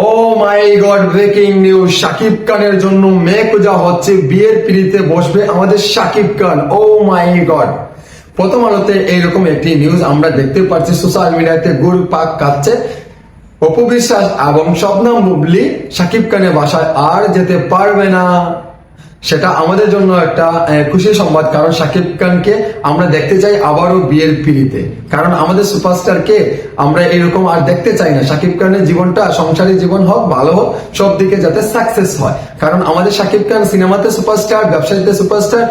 ও মাই god, breaking news! Shakib খানের জন্য মেয়ে খোঁজা হচ্ছে, বিয়ের পিড়িতে বসবে আমাদের শাকিব খান। ও মাই গড! প্রথম আলোতে এইরকম একটি নিউজ আমরা দেখতে পাচ্ছি, সোশ্যাল মিডিয়াতে গুড় পাক খাচ্ছে। অপু বিশ্বাস এবং শবনম বুবলি শাকিব খানের বাসায় আর যেতে পারবে না। সেটা আমাদের জন্য একটা খুশির সংবাদ, কারণ শাকিব খানকে আমরা দেখতে চাই আবারও বিয়ের পিড়িতে। কারণ আমাদের সুপারস্টারকে আমরা এরকম আর দেখতে চাই না। শাকিব খানের জীবনটা সংসারী জীবন হোক, ভালো হোক, সব দিকে যাতে সাকসেস হয়। কারণ আমাদের শাকিব খান সিনেমাতে সুপারস্টার, ব্যবসায়ীতে সুপারস্টার,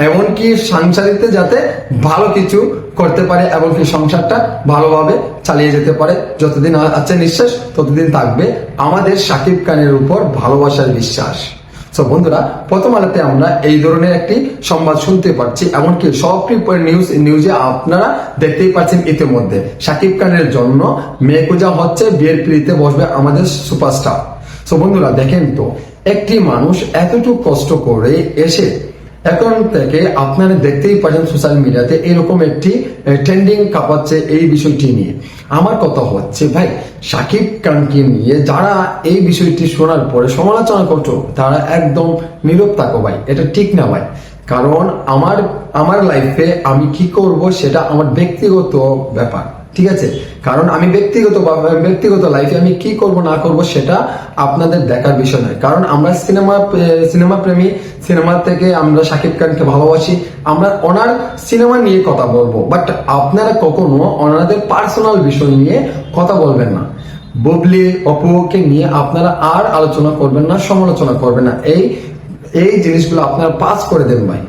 এমনকি সংসারিতে যাতে ভালো কিছু করতে পারে, এমনকি সংসারটা ভালোভাবে চালিয়ে যেতে পারে। যতদিন আছে নিঃশ্বাস ততদিন থাকবে আমাদের শাকিব খানের উপর ভালোবাসার বিশ্বাস। তো বন্ধুরা, প্রথম আলোতে আমরা এই ধরনের একটি সংবাদ শুনতে পাচ্ছি, এমনকি সবটি নিউজে আপনারা দেখতেই পাচ্ছেন। ইতিমধ্যে শাকিব খানের জন্য মেয়ে খোঁজা হচ্ছে, বিয়ের পিড়িতে বসবে আমাদের সুপারস্টার। তো বন্ধুরা দেখেন তো, একটি মানুষ এতটুকু কষ্ট করে এসে এখন থেকে আপনারা দেখতেই পাচ্ছেন সোশ্যাল মিডিয়াতে এরকম একটি ট্রেন্ডিং কাঁপাচ্ছে এই বিষয়টি নিয়ে। আমার কথা হচ্ছে ভাই, শাকিব খানকে নিয়ে যারা এই বিষয়টি শোনার পরে সমালোচনা করছো তারা একদম নীরব থাকো ভাই, এটা ঠিক না ভাই। কারণ আমার লাইফে আমি কি করব সেটা আমার ব্যক্তিগত ব্যাপার, ঠিক আছে? কারণ আমি ব্যক্তিগত লাইফে আমি কি করব না করব সেটা আপনাদের দেখার বিষয় নয়। কারণ আমরা সিনেমা প্রেমী, সিনেমা থেকে আমরা শাকিব খানকে ভালোবাসি, আমরা ওনার সিনেমা নিয়ে কথা বলবো। বাট আপনারা কখনো ওনাদের পার্সোনাল বিষয় নিয়ে কথা বলবেন না। বুবলি অপুকে নিয়ে আপনারা আর আলোচনা করবেন না, সমালোচনা করবেন না। এই জিনিসগুলো আপনারা পাস করে দেন ভাই।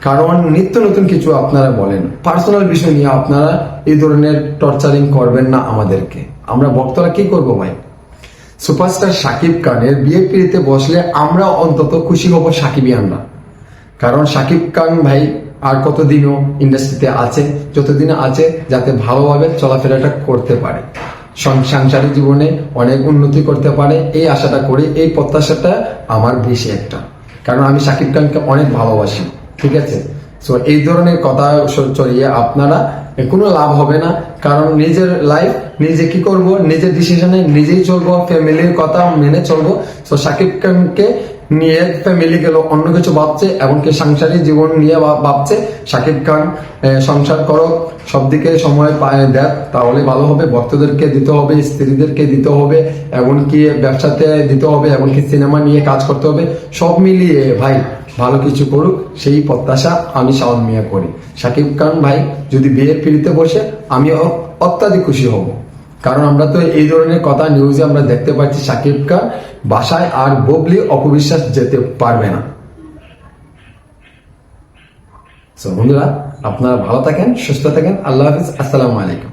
কারণ নিত্য নতুন কিছু আপনারা বলেন, পার্সোনাল বিষয় নিয়ে আপনারা এই ধরনের টর্চারিং করবেন না আমাদেরকে। আমরা ভক্তরা কি করব ভাই? সুপারস্টার শাকিব খানের বিয়ে পিড়িতে বসলে আমরা অন্তত খুশি হব সাকিবিয়ানরা। কারণ শাকিব খান ভাই আর কতদিনও ইন্ডাস্ট্রিতে আছে, যতদিন আছে যাতে ভালোভাবে চলাফেরাটা করতে পারে, সাংসারিক জীবনে অনেক উন্নতি করতে পারে, এই আশাটা করি, এই প্রত্যাশাটা আমার বেশি একটা। কারণ আমি শাকিব খানকে অনেক ভালোবাসি, ঠিক আছে? সো এই ধরনের কথা চড়িয়ে আপনারা কোনো লাভ হবে না। কারণ নিজের লাইফ নিজে কি করব, নিজের ডিসিশনে নিজেই চলবো, ফ্যামিলির কথা মেনে চলবো। সো শাকিব খানকে নিয়ে ফ্যামিলি গেল অন্য কিছু ভাবছে, এমনকি সাংসারিক জীবন নিয়ে ভাবছে। শাকিব খান সংসার করো, সব দিকে সময় দেখ, তাহলে ভালো হবে। ভক্তদেরকে দিতে হবে, স্ত্রীদেরকে দিতে হবে, এমনকি ব্যবসাতে দিতে হবে, এমনকি সিনেমা নিয়ে কাজ করতে হবে। সব মিলিয়ে ভাই ভালো কিছু করুক, সেই প্রত্যাশা আমি শাওন মিয়া করি। শাকিব খান ভাই যদি বিয়ের পিড়িতে বসে আমি অত্যাধিক খুশি হব। কারণ আমরা তো এই ধরনের কথা নিউজে আমরা দেখতে পাচ্ছি, শাকিব খান বাসায় আর বুবলি অপবিশ্বাস যেতে পারবে না। বন্ধুরা, আপনারা ভালো থাকেন, সুস্থ থাকেন। আল্লাহ হাফিজ, আসসালামু আলাইকুম।